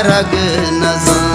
रग नज़ां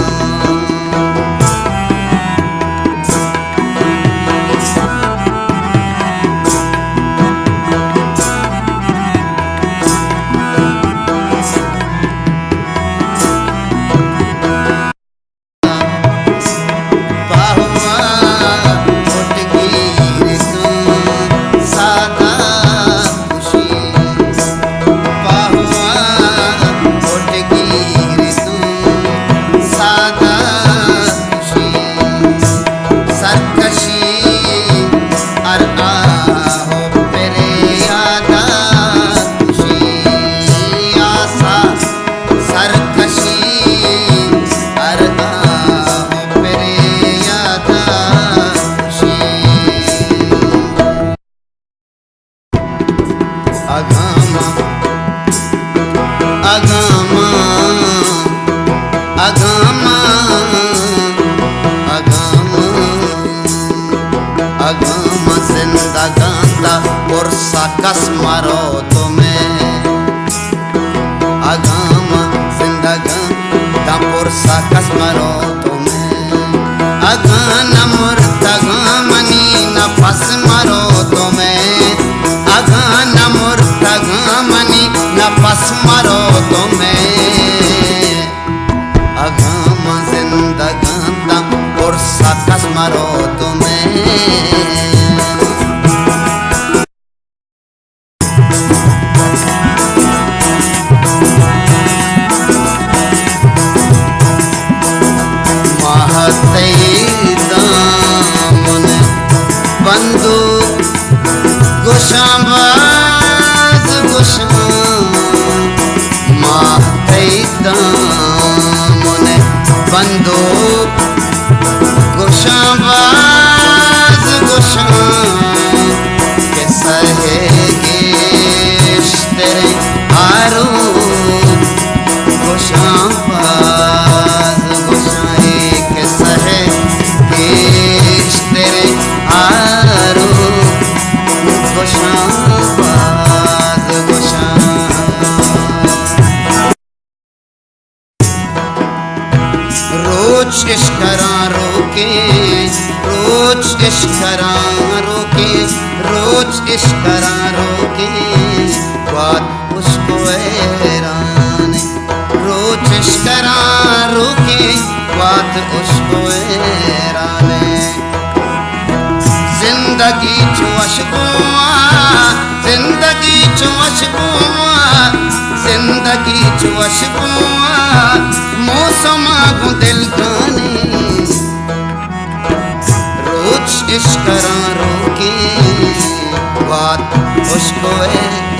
कस मारो तुम्हें अगम जिंदगा पुरसा कस मारो तुम्हें अगन मुर्तगमनी नफस मारो तुम्हें अगन मुर्तगमनी नफस मारो तुम्हें अगम जिंदगा पुरसा कस मारो तुम्हें बंदू गुशाबाज गुशां मातैदामुने बंदू गुशाबाज गुशां के सहेगेश तेरे हारू गुशाबाज गुशां के सहेगेश तेरे हारू गुशाबाज गुशां रोज इश्करा रोके रोज इश्करा रोके रोज इश्करा रोके बात उसको हैरान रोज इश्करा रोके बात उसको हैरान जिंदगी चुअशबुआ जिंदगी चुअशबुआ जिंदगी चुअशबुआ मौसम को दिल गाने रोज इश्करा रोके बात उसको है